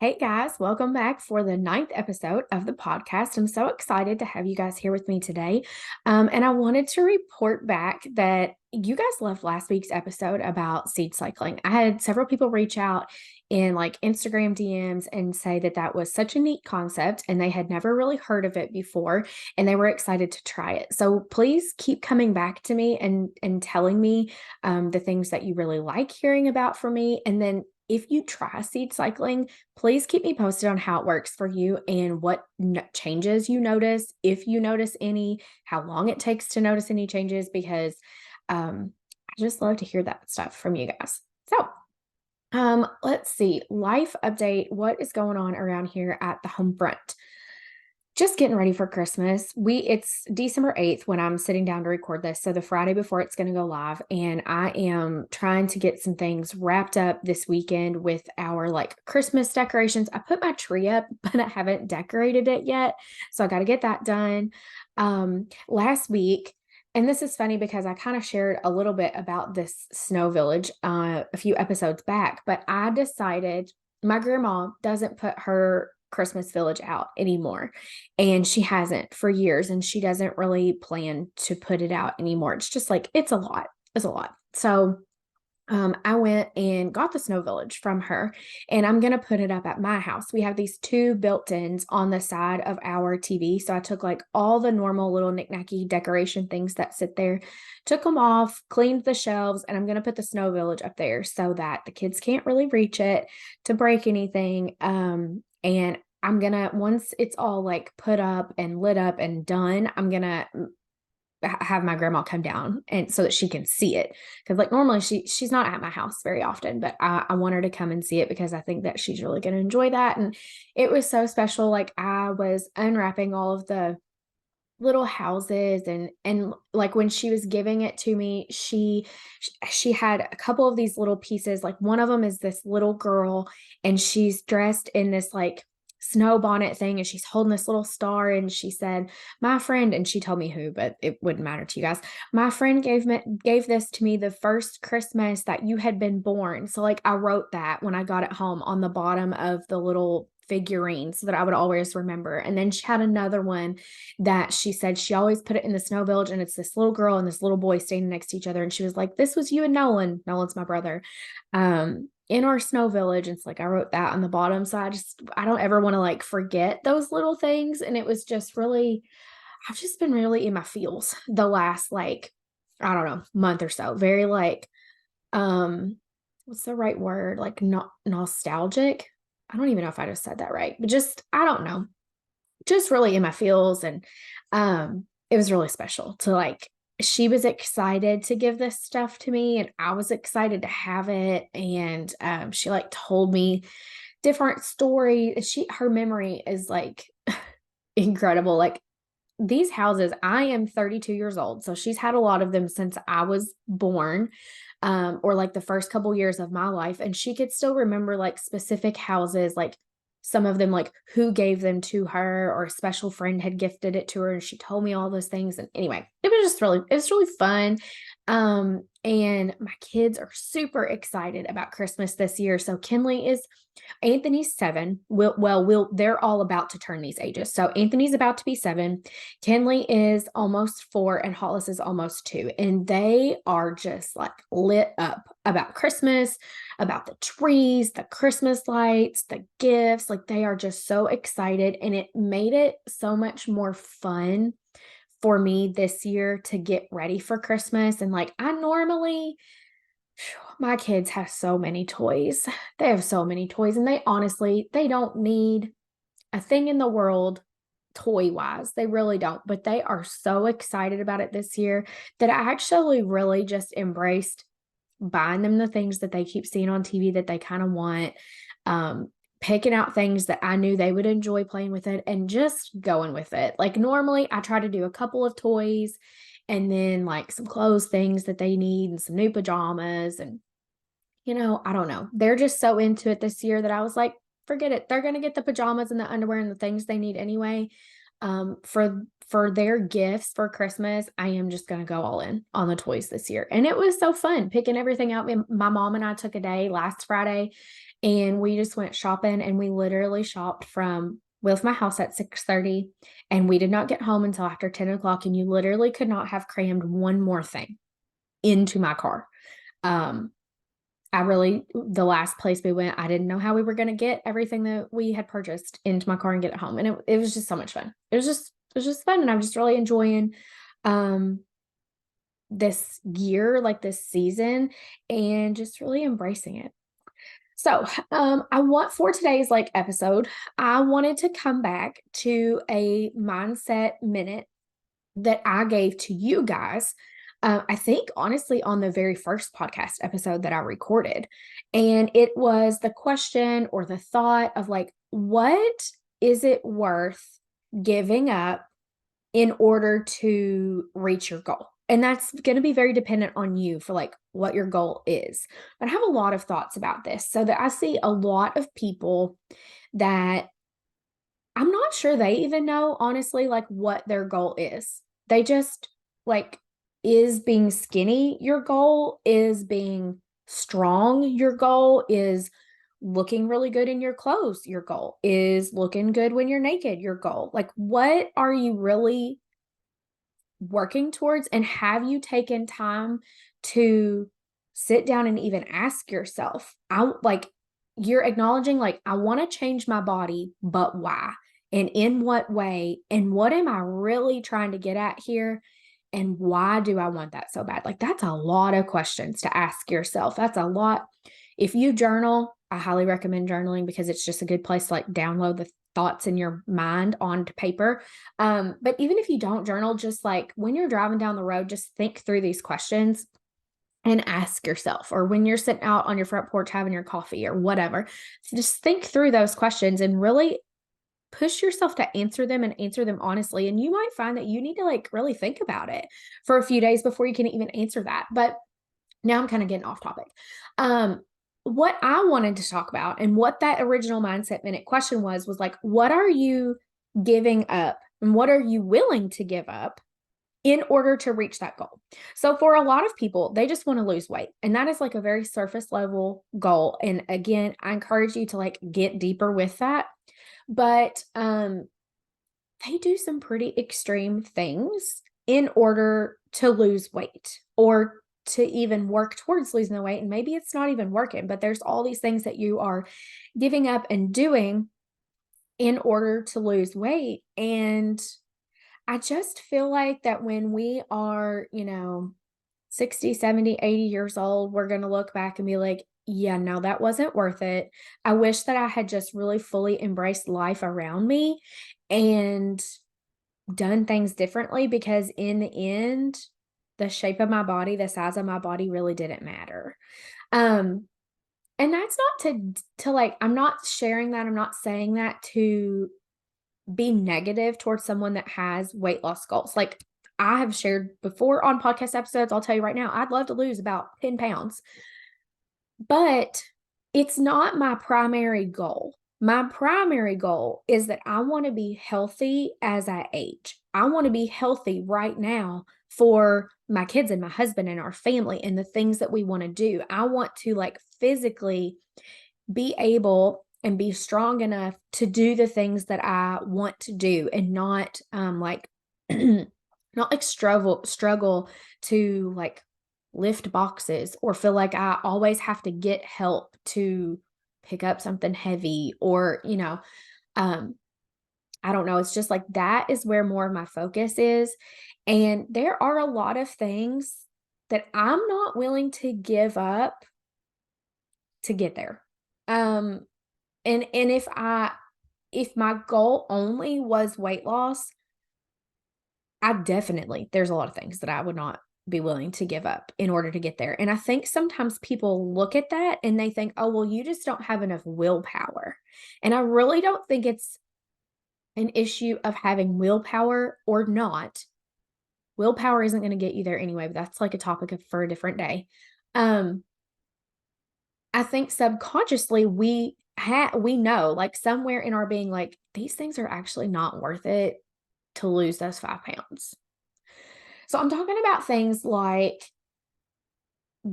Hey guys, welcome back for the ninth episode of the podcast. I'm so excited to have you guys here with me today. And I wanted to report back that you guys loved last week's episode about seed cycling. I had several people reach out in like Instagram DMs and say that that was such a neat concept and they had never really heard of it before and they were excited to try it. So please keep coming back to me and telling me the things that you really like hearing about from me. And then if you try seed cycling, please keep me posted on how it works for you and what changes you notice, if you notice any, how long it takes to notice any changes, because I just love to hear that stuff from you guys. So, let's see. Life update. What is going on around here at the home front? Just getting ready for Christmas. It's December 8th when I'm sitting down to record this. So the Friday before it's going to go live. And I am trying to get some things wrapped up this weekend with our like Christmas decorations. I put my tree up, but I haven't decorated it yet. So I got to get that done. Last week, and this is funny because I kind of shared a little bit about this snow village a few episodes back, but I decided my grandma doesn't put her Christmas village out anymore. And she hasn't for years, and she doesn't really plan to put it out anymore. It's just like, it's a lot. It's a lot. So I went and got the snow village from her, and I'm going to put it up at my house. We have these two built-ins on the side of our TV. So I took like all the normal little knick-knacky decoration things that sit there, took them off, cleaned the shelves, and I'm going to put the snow village up there so that the kids can't really reach it to break anything. And I'm going to, once it's all like put up and lit up and done, I'm going to have my grandma come down and so that she can see it, because like normally she's not at my house very often, but I want her to come and see it because I think that she's really going to enjoy that. And it was so special. Like I was unwrapping all of the little houses, and like when she was giving it to me, she had a couple of these little pieces. Like one of them is this little girl, and she's dressed in this like snow bonnet thing, and she's holding this little star, and she said, my friend, and she told me who, but it wouldn't matter to you guys, my friend gave this to me the first Christmas that you had been born. So like I wrote that when I got it home on the bottom of the little figurine so that I would always remember. And then she had another one that she said she always put it in the snow village, and it's this little girl and this little boy standing next to each other, and she was like, this was you and Nolan's my brother, in our snow village. And it's like I wrote that on the bottom, so I don't ever want to like forget those little things. And it was just really, I've just been really in my feels the last like, I don't know, month or so. Very like, what's the right word, like not nostalgic. I don't even know if I just said that right, but just I don't know, just really in my feels. And it was really special to like, she was excited to give this stuff to me, and I was excited to have it. And she like told me different stories. Her memory is like incredible. Like these houses, I am 32 years old, so she's had a lot of them since I was born, or like the first couple years of my life, and she could still remember like specific houses, like some of them, like who gave them to her, or a special friend had gifted it to her, and she told me all those things. And anyway, it was really fun. And my kids are super excited about Christmas this year. So Anthony's 7. They're all about to turn these ages. So Anthony's about to be 7. Kinley is almost 4, and Hollis is almost 2. And they are just like lit up about Christmas, about the trees, the Christmas lights, the gifts. Like they are just so excited. And it made it so much more fun for me this year to get ready for Christmas. And like I normally, my kids have so many toys. They have so many toys, and they don't need a thing in the world toy wise. They really don't, but they are so excited about it this year that I actually really just embraced buying them the things that they keep seeing on TV that they kind of want, picking out things that I knew they would enjoy playing with it, and just going with it. Like normally I try to do a couple of toys and then like some clothes things that they need and some new pajamas. And I don't know. They're just so into it this year that I was like, forget it. They're going to get the pajamas and the underwear and the things they need anyway. For for their gifts for Christmas, I am just going to go all in on the toys this year. And it was so fun picking everything out. My mom and I took a day last Friday and we just went shopping, and we literally shopped from we left my house at 6:30 and we did not get home until after 10 o'clock. And you literally could not have crammed one more thing into my car. The last place we went, I didn't know how we were going to get everything that we had purchased into my car and get it home. And it was just so much fun. It was just fun. And I'm just really enjoying, this year, like this season, and just really embracing it. So, for today's episode, I wanted to come back to a mindset minute that I gave to you guys. I think honestly on the very first podcast episode that I recorded. And it was the question or the thought of what is it worth giving up in order to reach your goal? And that's going to be very dependent on you for what your goal is. But I have a lot of thoughts about this, so that I see a lot of people that I'm not sure they even know, honestly, what their goal is. They just is being skinny your goal? Is being strong your goal? Is looking really good in your clothes your goal? Is looking good when you're naked your goal? What are you really working towards? And have you taken time to sit down and even ask yourself, you're acknowledging, I want to change my body, but why? And in what way? And what am I really trying to get at here? And why do I want that so bad? That's a lot of questions to ask yourself. That's a lot. If you journal, I highly recommend journaling, because it's just a good place to download the thoughts in your mind onto paper. But even if you don't journal, just when you're driving down the road, just think through these questions and ask yourself, or when you're sitting out on your front porch having your coffee or whatever, just think through those questions and really push yourself to answer them, and answer them honestly. And you might find that you need to really think about it for a few days before you can even answer that. But now I'm kind of getting off topic. What I wanted to talk about, and what that original mindset minute question was what are you giving up, and what are you willing to give up in order to reach that goal? So for a lot of people, they just want to lose weight, and that is a very surface level goal. And again, I encourage you to get deeper with that. But they do some pretty extreme things in order to lose weight, or to even work towards losing the weight. And maybe it's not even working, but there's all these things that you are giving up and doing in order to lose weight. And I just feel like that when we are, 60, 70, 80 years old, we're going to look back and be like, yeah, no, that wasn't worth it. I wish that I had just really fully embraced life around me and done things differently, because in the end, the shape of my body, the size of my body really didn't matter. And that's not I'm not sharing that. I'm not saying that to be negative towards someone that has weight loss goals. I have shared before on podcast episodes, I'll tell you right now, I'd love to lose about 10 pounds, but it's not my primary goal. My primary goal is that I want to be healthy as I age. I want to be healthy right now for my kids and my husband and our family and the things that we want to do. I want to physically be able and be strong enough to do the things that I want to do, and not not struggle to lift boxes, or feel like I always have to get help to pick up something heavy, or I don't know. It's just that is where more of my focus is. And there are a lot of things that I'm not willing to give up to get there. And if my goal only was weight loss, there's a lot of things that I would not be willing to give up in order to get there. And I think sometimes people look at that and they think, oh, well, you just don't have enough willpower. And I really don't think it's an issue of having willpower or not. Willpower isn't going to get you there anyway, but that's a topic for a different day. I think subconsciously we know somewhere in our being, these things are actually not worth it to lose those 5 pounds. So I'm talking about things like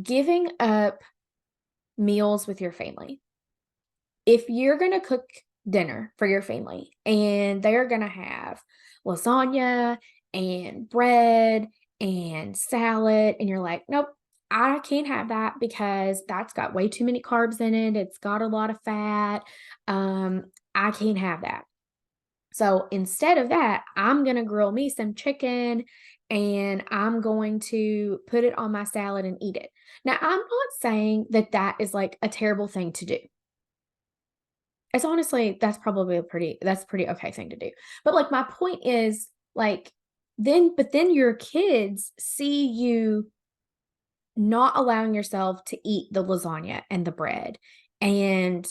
giving up meals with your family. If you're going to cook dinner for your family and they're going to have lasagna and bread and salad, and you're like, nope, I can't have that because that's got way too many carbs in it. It's got a lot of fat. I can't have that. So instead of that, I'm going to grill me some chicken and I'm going to put it on my salad and eat it. Now, I'm not saying that that is like a terrible thing to do. It's honestly, that's pretty okay thing to do. But like my point is like then your kids see you not allowing yourself to eat the lasagna and the bread. And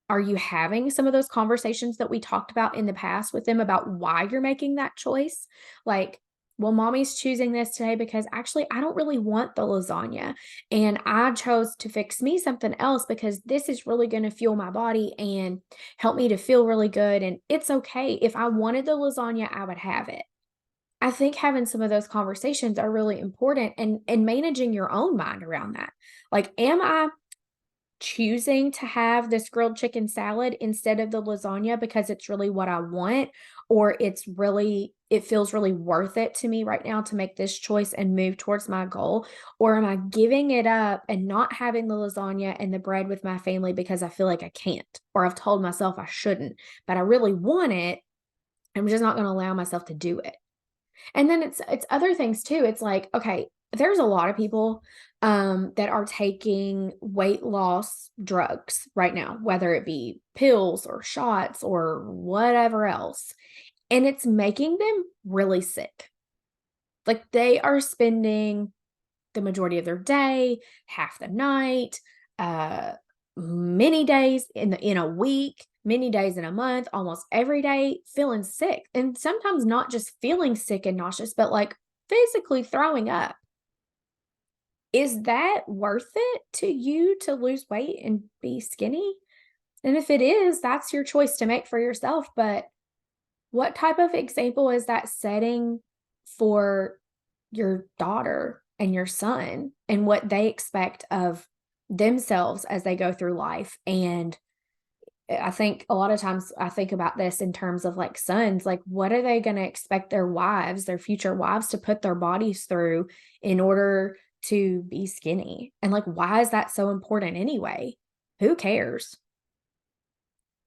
are you having some of those conversations that we talked about in the past with them about why you're making that choice? Like, well, mommy's choosing this today because actually I don't really want the lasagna. And I chose to fix me something else because this is really going to fuel my body and help me to feel really good. And it's okay. If I wanted the lasagna, I would have it. I think having some of those conversations are really important and managing your own mind around that. Like, am I choosing to have this grilled chicken salad instead of the lasagna because it's really what I want, or it feels really worth it to me right now to make this choice and move towards my goal? Or am I giving it up and not having the lasagna and the bread with my family because I feel like I can't, or I've told myself I shouldn't, but I really want it. I'm just not going to allow myself to do it. And then it's other things too. It's like, okay, there's a lot of people that are taking weight loss drugs right now, whether it be pills or shots or whatever else. And it's making them really sick. Like they are spending the majority of their day, half the night, uh, many days in a week, many days in a month, almost every day feeling sick. And sometimes not just feeling sick and nauseous, but like physically throwing up. Is that worth it to you to lose weight and be skinny? And if it is, that's your choice to make for yourself. But what type of example is that setting for your daughter and your son and what they expect of themselves as they go through life? And I think a lot of times I think about this in terms of like sons, like what are they going to expect their wives, their future wives to put their bodies through in order to be skinny? And like, why is that so important anyway? Who cares?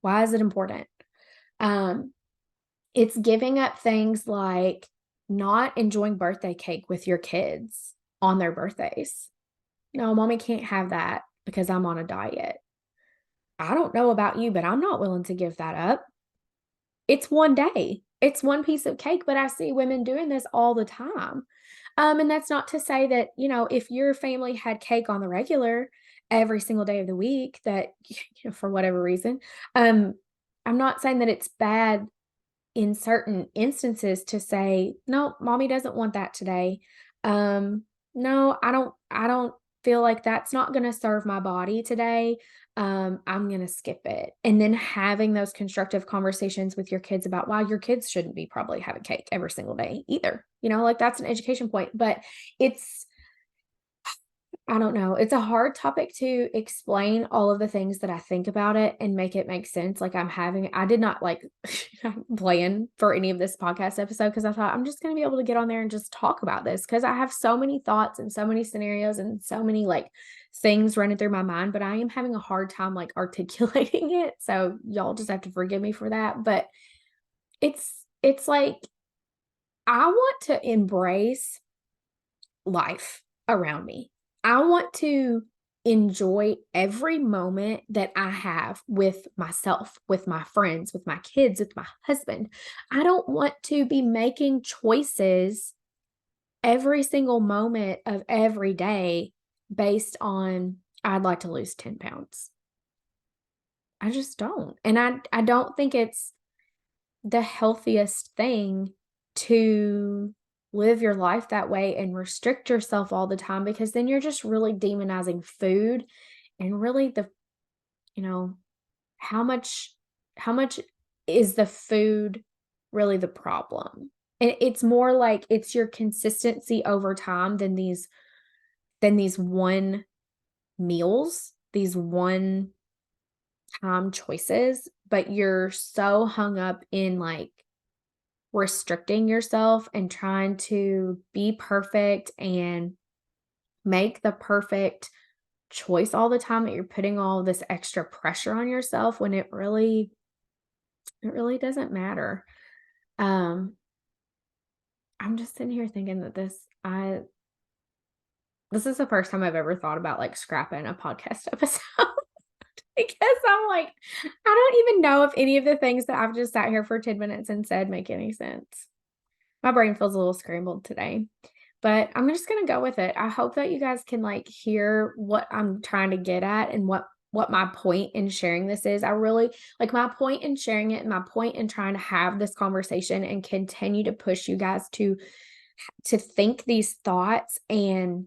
Why is it important? Um, it's giving up things like not enjoying birthday cake with your kids on their birthdays. No, mommy can't have that because I'm on a diet. I don't know about you, but I'm not willing to give that up. It's one day. It's one piece of cake, but I see women doing this all the time. And that's not to say that, if your family had cake on the regular every single day of the week, that, for whatever reason, um, I'm not saying that it's bad in certain instances to say, no, mommy doesn't want that today. No, I don't feel like that's not going to serve my body today. I'm going to skip it. And then having those constructive conversations with your kids about why your kids shouldn't be probably having cake every single day either. Like that's an education point, but it's, I don't know. It's a hard topic to explain all of the things that I think about it and make it make sense. Like I did not like plan for any of this podcast episode because I thought I'm just going to be able to get on there and just talk about this because I have so many thoughts and so many scenarios and so many like things running through my mind, but I am having a hard time like articulating it. So y'all just have to forgive me for that. But it's like I want to embrace life around me. I want to enjoy every moment that I have with myself, with my friends, with my kids, with my husband. I don't want to be making choices every single moment of every day based on I'd like to lose 10 pounds. I just don't. And I don't think it's the healthiest thing to live your life that way and restrict yourself all the time because then you're just really demonizing food and really you know, how much is the food really the problem. It's more like it's your consistency over time than these one meals, these one time choices, but you're so hung up in like restricting yourself and trying to be perfect and make the perfect choice all the time that you're putting all this extra pressure on yourself when it really doesn't matter. Um, I'm just sitting here thinking that this is the first time I've ever thought about like scrapping a podcast episode because I'm like, I don't even know if any of the things that I've just sat here for 10 minutes and said make any sense. My brain feels a little scrambled today, but I'm just gonna go with it. I hope that you guys can like hear what I'm trying to get at and what my point in sharing this is. I really like my point in sharing it and my point in trying to have this conversation and continue to push you guys to think these thoughts and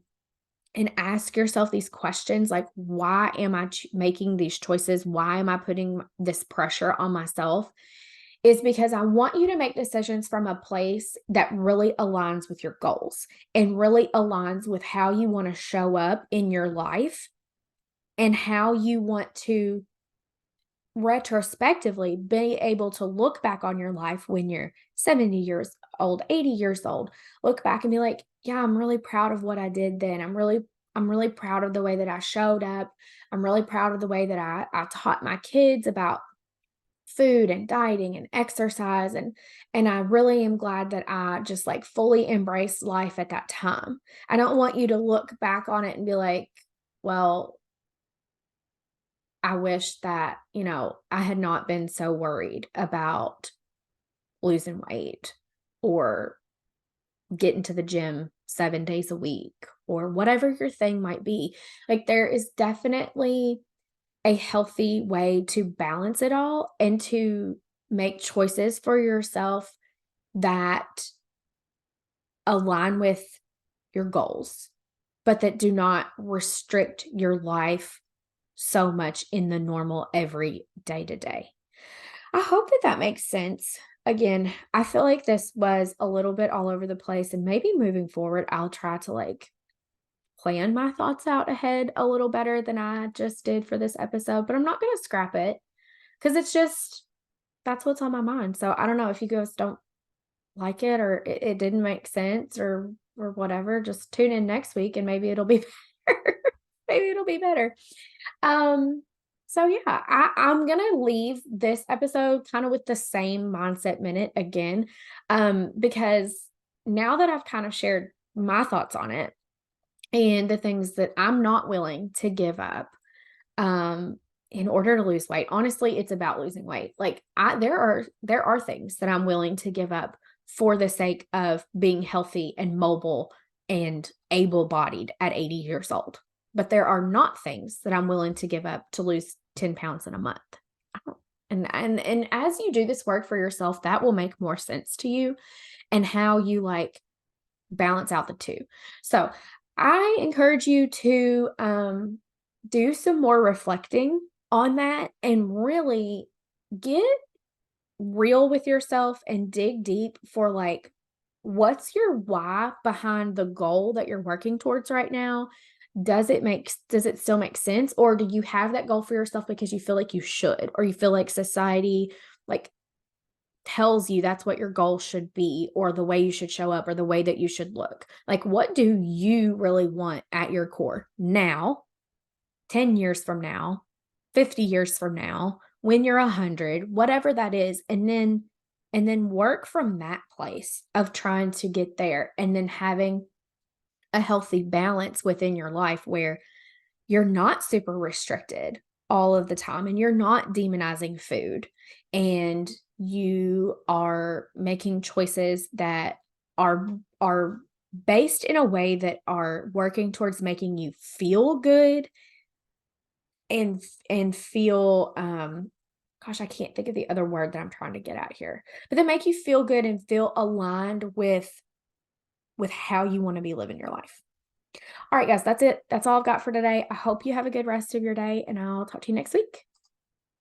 ask yourself these questions like why am I making these choices? Why am I putting this pressure on myself? Is because I want you to make decisions from a place that really aligns with your goals and really aligns with how you want to show up in your life and how you want to retrospectively be able to look back on your life when you're 70 years old, 80 years old, look back and be like, yeah, I'm really proud of what I did then. I'm really proud of the way that I showed up. I'm really proud of the way that I taught my kids about food and dieting and exercise and I really am glad that I just like fully embraced life at that time. I don't want you to look back on it and be like, well, I wish that, I had not been so worried about losing weight or getting to the gym 7 days a week or whatever your thing might be. Like there is definitely a healthy way to balance it all and to make choices for yourself that align with your goals, but that do not restrict your life so much in the normal every day to day. I hope that that makes sense. Again, I feel like this was a little bit all over the place, and maybe moving forward, I'll try to like plan my thoughts out ahead a little better than I just did for this episode, but I'm not going to scrap it because it's just that's what's on my mind. So I don't know if you guys don't like it or it didn't make sense or whatever, just tune in next week and maybe it'll be better. Maybe it'll be better. Um, so yeah, I'm gonna leave this episode kind of with the same mindset minute again. Because now that I've kind of shared my thoughts on it and the things that I'm not willing to give up, um, in order to lose weight. Honestly, it's about losing weight. Like there are things that I'm willing to give up for the sake of being healthy and mobile and able-bodied at 80 years old. But there are not things that I'm willing to give up to lose 10 pounds in a month. I don't- And as you do this work for yourself, that will make more sense to you and how you like balance out the two. So I encourage you to do some more reflecting on that and really get real with yourself and dig deep for like what's your why behind the goal that you're working towards right now. Does it still make sense, or do you have that goal for yourself because you feel like you should, or you feel like society like tells you that's what your goal should be or the way you should show up or the way that you should look? Like what do you really want at your core now, 10 years from now, 50 years from now, when you're 100, whatever that is, and then work from that place of trying to get there and then having a healthy balance within your life where you're not super restricted all of the time and you're not demonizing food and you are making choices that are based in a way that are working towards making you feel good and feel gosh, I can't think of the other word that I'm trying to get at here. But they make you feel good and feel aligned with how you want to be living your life. All right, guys, that's it. That's all I've got for today. I hope you have a good rest of your day, and I'll talk to you next week.